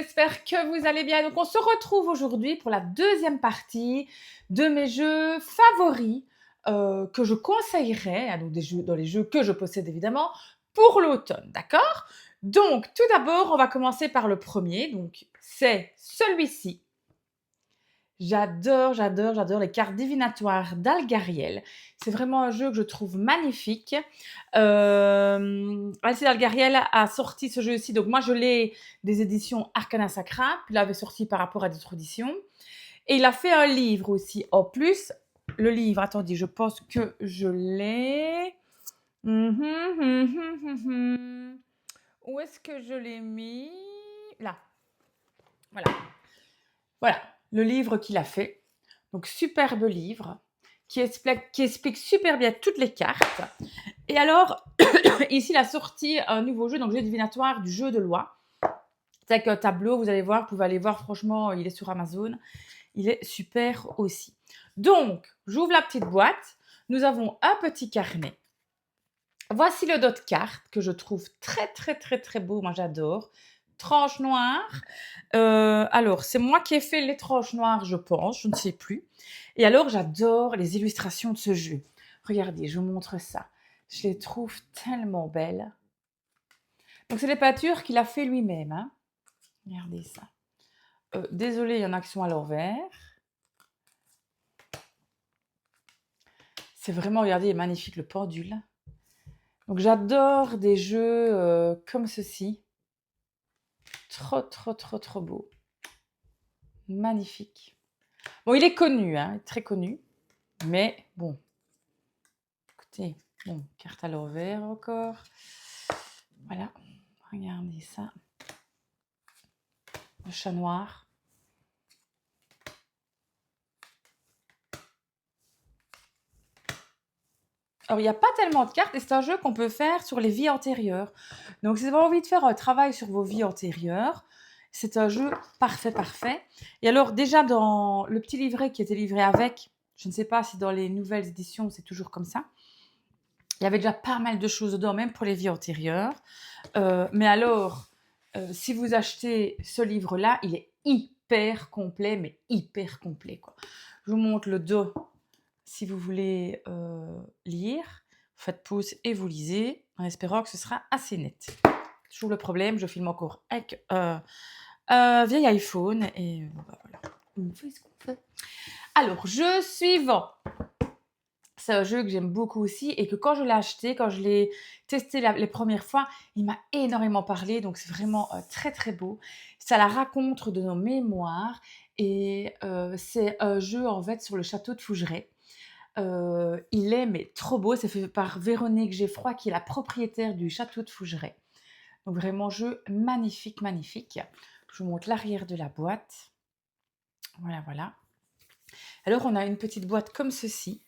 j'espère que vous allez bien. Donc on se retrouve aujourd'hui pour la deuxième partie de mes jeux favoris que je conseillerais, hein, donc dans les jeux que je possède évidemment, pour l'automne, d'accord? Donc tout d'abord, on va commencer par le premier, donc c'est celui-ci. J'adore les cartes divinatoires d'Algariel. C'est vraiment un jeu que je trouve magnifique. Alcide Algariel a sorti ce jeu-ci. Donc moi, je l'ai des éditions Arcana Sacra. Puis il l'avait sorti par rapport à d'autres éditions. Et il a fait un livre aussi. En plus, le livre, attendez, je pense que je l'ai. Où est-ce que je l'ai mis? Là. Voilà. Voilà, le livre qu'il a fait. Donc, superbe livre qui explique super bien toutes les cartes. Et alors, ici, il a sorti un nouveau jeu, donc jeu divinatoire du jeu de loi. C'est avec un tableau, vous allez voir, vous pouvez aller voir, franchement, il est sur Amazon. Il est super aussi. Donc, j'ouvre la petite boîte. Nous avons un petit carnet. Voici le dos de carte que je trouve très beau. Moi, j'adore. Tranche noire. Alors, c'est moi qui ai fait les tranches noires, je pense. Je ne sais plus. Et alors, j'adore les illustrations de ce jeu. Regardez, je vous montre ça. Je les trouve tellement belles. Donc, c'est des peintures qu'il a fait lui-même. Hein. Regardez ça. Désolée, il y en a qui sont à l'envers. C'est vraiment, regardez, il est magnifique le pendule. Donc, j'adore des jeux comme ceci. Trop beau. Magnifique. Bon, il est connu, hein, très connu. Mais bon. Écoutez, bon, carte à l'envers encore. Voilà. Regardez ça. Le chat noir. Alors, il n'y a pas tellement de cartes et c'est un jeu qu'on peut faire sur les vies antérieures. Donc, si vous avez envie de faire un travail sur vos vies antérieures, c'est un jeu parfait. Et alors, déjà, dans le petit livret qui était livré avec, je ne sais pas si dans les nouvelles éditions, c'est toujours comme ça, il y avait déjà pas mal de choses dedans, même pour les vies antérieures. Mais alors, si vous achetez ce livre-là, il est hyper complet, mais hyper complet, quoi. Je vous montre le dos si vous voulez lire. Vous faites pause et vous lisez, en espérant que ce sera assez net. Toujours le problème, je filme encore avec un vieil iPhone et voilà. On fait ce qu'on fait. Alors, jeu suivant. C'est un jeu que j'aime beaucoup aussi et que quand je l'ai acheté, quand je l'ai testé les premières fois, il m'a énormément parlé. Donc, c'est vraiment très beau. Ça la raconte de nos mémoires et c'est un jeu en fait sur le château de Fougeray. Il est mais trop beau. C'est fait par Véronique Geffroy qui est la propriétaire du château de Fougeray. Donc, vraiment, jeu magnifique. Je vous montre l'arrière de la boîte. Voilà. Alors, on a une petite boîte comme ceci.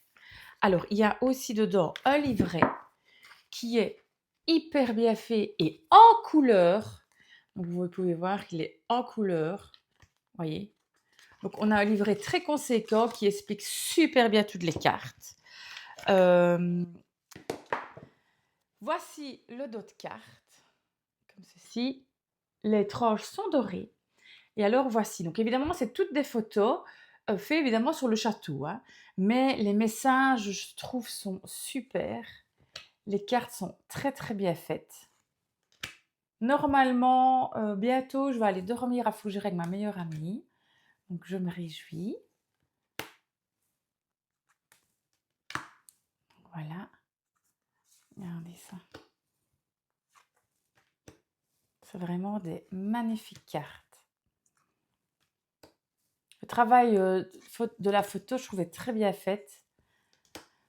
Alors, il y a aussi dedans un livret qui est hyper bien fait et en couleur. Donc, vous pouvez voir qu'il est en couleur. Voyez. Donc, on a un livret très conséquent qui explique super bien toutes les cartes. Voici le dos de carte. Comme ceci. Les tranches sont dorées. Et alors, voici. Donc, évidemment, c'est toutes des photos faites évidemment sur le château. Hein. Mais les messages, je trouve, sont super. Les cartes sont très bien faites. Normalement, bientôt, je vais aller dormir à Fougeray avec ma meilleure amie. Donc, je me réjouis. Voilà. Regardez ça. C'est vraiment des magnifiques cartes. Le travail de la photo, je trouvais très bien fait.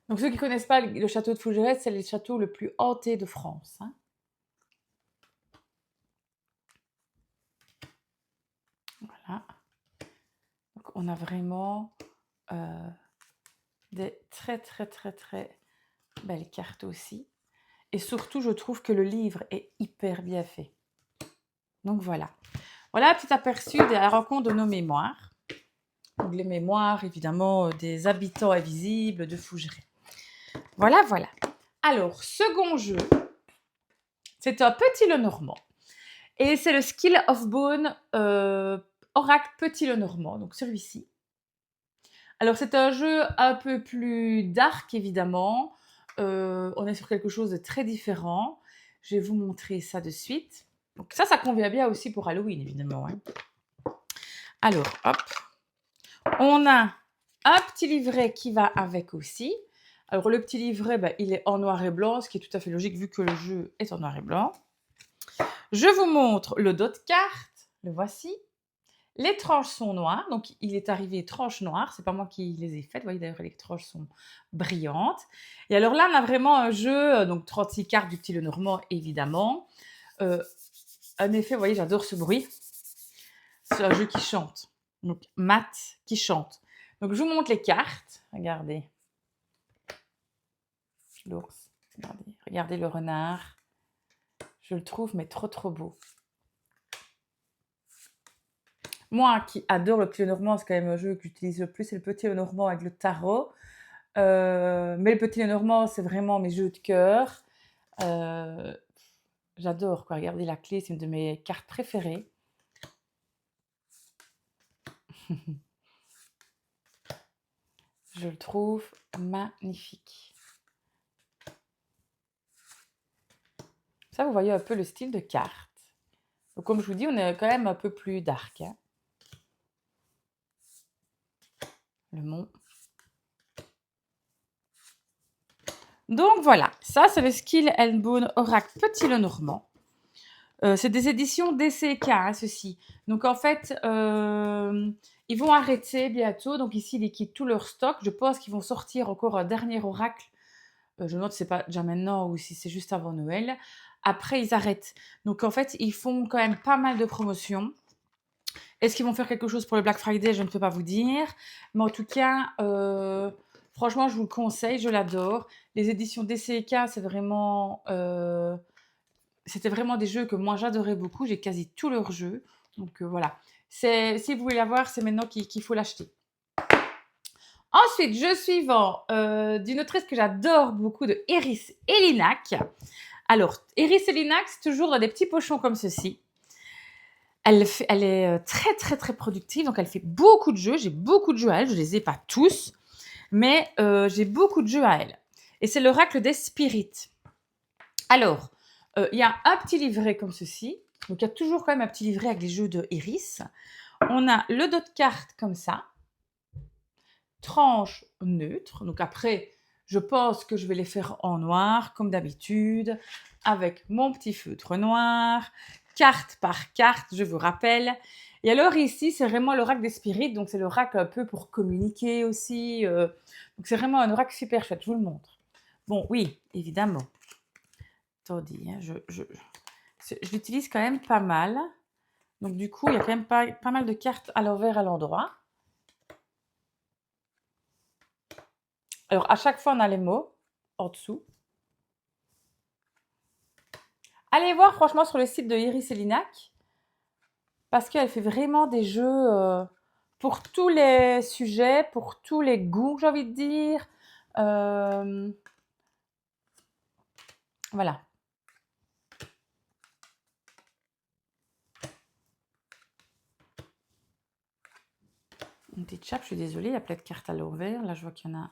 Donc, ceux qui ne connaissent pas le château de Fougeray, c'est le château le plus hanté de France. Hein. Voilà. Donc, on a vraiment des très belles cartes aussi. Et surtout, je trouve que le livre est hyper bien fait. Donc, voilà. Voilà un petit aperçu de la rencontre de nos mémoires. Donc, les mémoires, évidemment, des habitants invisibles de Fougeray. Voilà. Alors, second jeu, c'est un petit Lenormand. Et c'est le Skill of Bone Oracle Petit Lenormand, donc celui-ci. Alors c'est un jeu un peu plus dark évidemment. On est sur quelque chose de très différent. Je vais vous montrer ça de suite. Donc ça convient bien aussi pour Halloween évidemment, hein. Alors hop, on a un petit livret qui va avec aussi. Alors le petit livret, il est en noir et blanc, ce qui est tout à fait logique vu que le jeu est en noir et blanc. Je vous montre le dos de carte, le voici. Les tranches sont noires, donc il est arrivé tranches noires, c'est pas moi qui les ai faites, vous voyez d'ailleurs les tranches sont brillantes. Et alors là on a vraiment un jeu, donc 36 cartes du petit Lenormand évidemment. En effet, vous voyez j'adore ce bruit, c'est un jeu qui chante, donc mat qui chante. Donc je vous montre les cartes, regardez. L'ours, regardez le renard, je le trouve mais trop beau. Moi qui adore le petit Lenormand, c'est quand même un jeu que j'utilise le plus, c'est le petit Lenormand avec le tarot. Mais le petit Lenormand, c'est vraiment mes jeux de cœur. J'adore, quoi. Regardez la clé, c'est une de mes cartes préférées. Je le trouve magnifique. Ça, vous voyez un peu le style de carte. Donc, comme je vous dis, on est quand même un peu plus dark, hein. Le mont. Donc voilà, ça c'est le Skill and Bone Oracle Petit Lenormand. C'est des éditions DCK, hein, ceci. Donc en fait, ils vont arrêter bientôt. Donc ici, ils liquident tout leur stock. Je pense qu'ils vont sortir encore un dernier oracle. Je me demande si c'est pas déjà maintenant ou si c'est juste avant Noël. Après, ils arrêtent. Donc en fait, ils font quand même pas mal de promotions. Est-ce qu'ils vont faire quelque chose pour le Black Friday? Je ne peux pas vous dire. Mais en tout cas, franchement, je vous le conseille, je l'adore. Les éditions DCK, c'était vraiment des jeux que moi j'adorais beaucoup. J'ai quasi tous leurs jeux. Donc voilà. Si vous voulez l'avoir, c'est maintenant qu'il faut l'acheter. Ensuite, jeu suivant d'une autrice que j'adore beaucoup, de Iris Elinac. Alors, Iris Elinac, c'est toujours dans des petits pochons comme ceci. Elle est très productive, donc elle fait beaucoup de jeux. J'ai beaucoup de jeux à elle, je les ai pas tous, mais j'ai beaucoup de jeux à elle. Et c'est l'oracle des spirites. Alors, il y a un petit livret comme ceci. Donc, il y a toujours quand même un petit livret avec les jeux de Iris. On a le dos de carte comme ça. Tranche neutre. Donc après, je pense que je vais les faire en noir, comme d'habitude, avec mon petit feutre noir, carte par carte, je vous rappelle. Et alors ici, c'est vraiment l'oracle des spirites. Donc c'est l'oracle un peu pour communiquer aussi. Donc c'est vraiment un oracle super chouette, je vous le montre. Bon, oui, évidemment. Attendez, hein, je l'utilise quand même pas mal. Donc du coup, il y a quand même pas mal de cartes à l'envers à l'endroit. Alors à chaque fois, on a les mots en dessous. Allez voir franchement sur le site de Iris Elinac parce qu'elle fait vraiment des jeux pour tous les sujets, pour tous les goûts, j'ai envie de dire. Voilà. Une petite chape, je suis désolée, il y a plein de cartes à l'envers. Là, je vois qu'il y en a.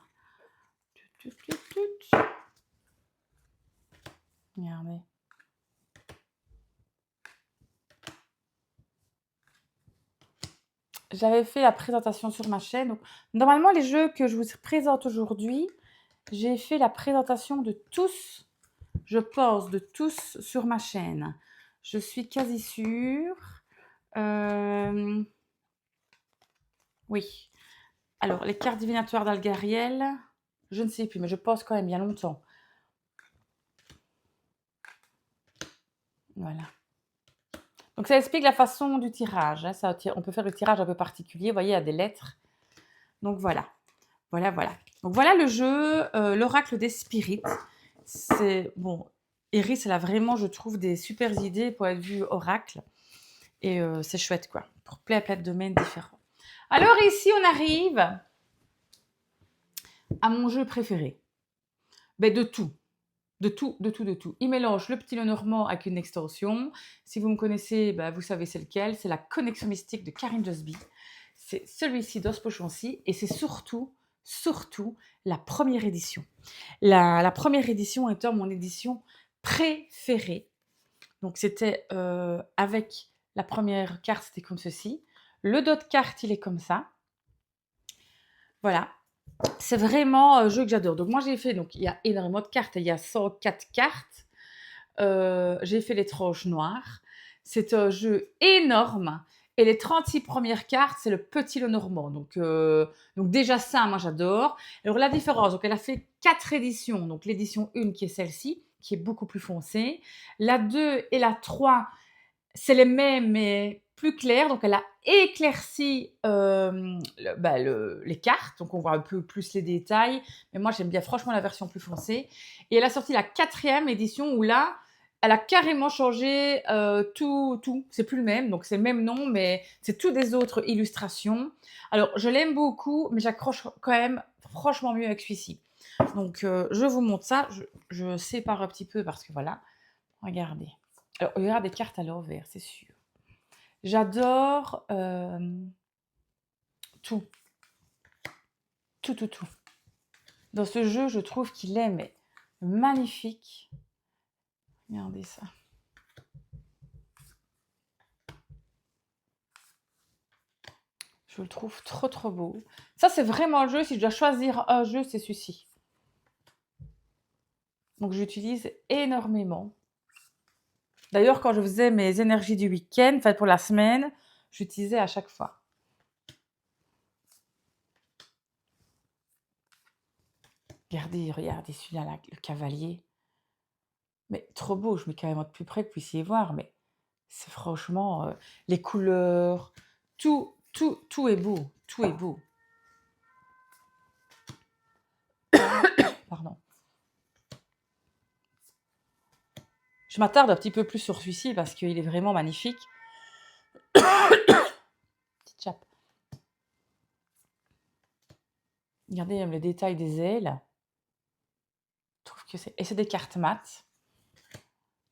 Regardez. J'avais fait la présentation sur ma chaîne. Donc, normalement, les jeux que je vous présente aujourd'hui, j'ai fait la présentation de tous, je pense, de tous sur ma chaîne. Je suis quasi sûre. Oui. Alors, les cartes divinatoires d'Algariel, je ne sais plus, mais je pense quand même bien longtemps. Voilà. Donc, ça explique la façon du tirage, hein. On peut faire le tirage un peu particulier. Vous voyez, il y a des lettres. Donc, voilà. Voilà. Donc, voilà le jeu, l'oracle des spirites. C'est bon. Iris, elle a vraiment, je trouve, des super idées pour être vue oracle. Et c'est chouette, quoi. Pour plein de domaines différents. Alors, ici, on arrive à mon jeu préféré. Ben, de tout. de tout, de tout, de tout. Il mélange le petit Lenormand avec une extension. Si vous me connaissez, bah, vous savez c'est lequel. C'est la connexion mystique de Karine Josby. C'est celui-ci dans ce pochon-ci. Et c'est surtout, surtout, la première édition. La première édition étant mon édition préférée. Donc c'était avec la première carte, c'était comme ceci. Le dos de carte, il est comme ça. Voilà. C'est vraiment un jeu que j'adore. Donc moi j'ai fait, donc il y a énormément de cartes, il y a 104 cartes. J'ai fait les tranches noires. C'est un jeu énorme. Et les 36 premières cartes, c'est le petit Lenormand. Donc déjà ça, moi j'adore. Alors la différence, donc elle a fait 4 éditions. Donc l'édition 1 qui est celle-ci, qui est beaucoup plus foncée. La 2 et la 3, c'est les mêmes, mais plus claires. Donc, elle a éclairci les cartes. Donc, on voit un peu plus les détails. Mais moi, j'aime bien franchement la version plus foncée. Et elle a sorti la 4e édition où là, elle a carrément changé tout. C'est plus le même. Donc, c'est le même nom, mais c'est tout des autres illustrations. Alors, je l'aime beaucoup, mais j'accroche quand même franchement mieux avec celui-ci. Donc, je vous montre ça. Je sépare un petit peu parce que voilà. Regardez. Alors, il y aura des cartes à l'envers, c'est sûr. J'adore tout. Tout. Dans ce jeu, je trouve qu'il est mais, magnifique. Regardez ça. Je le trouve trop beau. Ça, c'est vraiment le jeu. Si je dois choisir un jeu, c'est celui-ci. Donc, j'utilise énormément. D'ailleurs, quand je faisais mes énergies du week-end, enfin pour la semaine, j'utilisais à chaque fois. Regardez celui-là, là, le cavalier. Mais trop beau, je mets carrément de plus près que vous puissiez voir, mais c'est franchement, les couleurs, tout est beau, tout est beau. Pardon. Je m'attarde un petit peu plus sur celui-ci parce qu'il est vraiment magnifique. Petite chape. Regardez même le détail des ailes. Je trouve que c'est... Et c'est des cartes mates.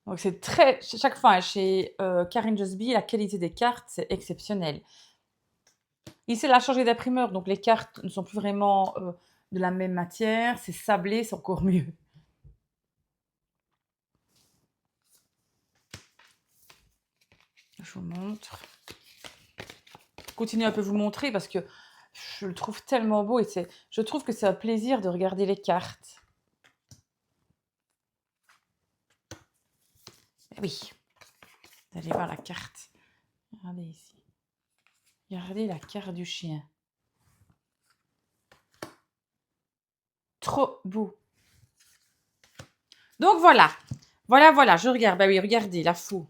Donc c'est très... Chaque fois, chez Karine Josby, la qualité des cartes, c'est exceptionnel. Ici, elle a changé d'imprimeur, donc les cartes ne sont plus vraiment de la même matière. C'est sablé, c'est encore mieux. Je vous montre. Je continue un peu vous montrer parce que je le trouve tellement beau et je trouve que c'est un plaisir de regarder les cartes. Oui, vous allez voir la carte. Regardez ici. Regardez la carte du chien. Trop beau. Donc voilà. Voilà, je regarde. Bah oui, regardez, la fou.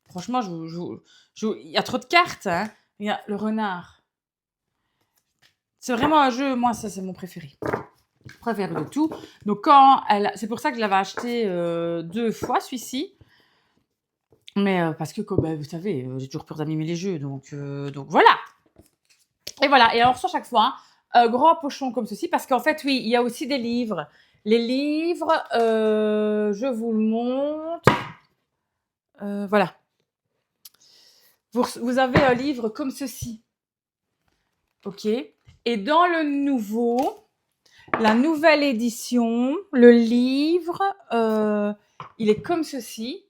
Franchement, il y a trop de cartes. Hein. Il y a le renard. C'est vraiment un jeu, moi, ça, c'est mon préféré. Je préfère de tout. Donc, c'est pour ça que je l'avais acheté 2 fois, celui-ci. Mais parce que, comme vous savez, j'ai toujours peur d'abîmer les jeux. Donc voilà. Et voilà. Et alors, sur chaque fois, un grand pochon comme ceci. Parce qu'en fait, oui, il y a aussi des livres. Les livres, je vous le montre. Voilà. Vous avez un livre comme ceci. OK. Et dans le nouveau, la nouvelle édition, le livre, il est comme ceci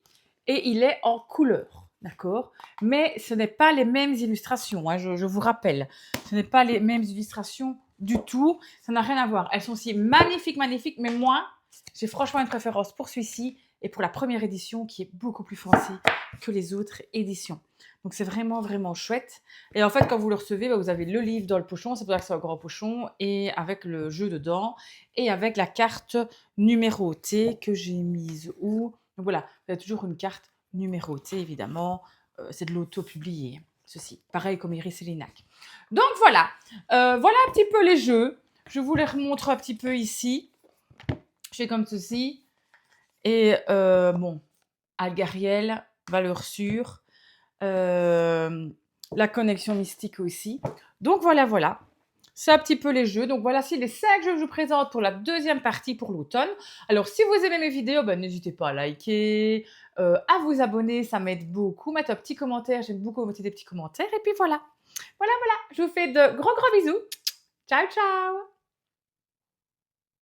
et il est en couleur, d'accord? Mais ce n'est pas les mêmes illustrations, hein, je vous rappelle. Ce n'est pas les mêmes illustrations du tout. Ça n'a rien à voir. Elles sont aussi magnifiques, mais moi, j'ai franchement une préférence pour celui-ci et pour la première édition qui est beaucoup plus foncée que les autres éditions. Donc c'est vraiment, vraiment chouette. Et en fait, quand vous le recevez, vous avez le livre dans le pochon, c'est pour ça que c'est un grand pochon, et avec le jeu dedans, et avec la carte numérotée que j'ai mise où. Donc voilà, vous avez toujours une carte numérotée, évidemment. C'est de l'auto-publié, ceci. Pareil comme Iris et Linac. Donc voilà, voilà un petit peu les jeux. Je vous les remontre un petit peu ici. Je fais comme ceci. Et bon, Algariel, valeur sûre. La connexion mystique aussi. Donc voilà. C'est un petit peu les jeux. Donc voilà, c'est les 5 jeux que je vous présente pour la deuxième partie pour l'automne. Alors si vous aimez mes vidéos, ben, n'hésitez pas à liker, à vous abonner, ça m'aide beaucoup. Mettre un petit commentaire, j'aime beaucoup mettre des petits commentaires. Et puis voilà. Voilà, voilà, je vous fais de gros gros bisous. Ciao, ciao.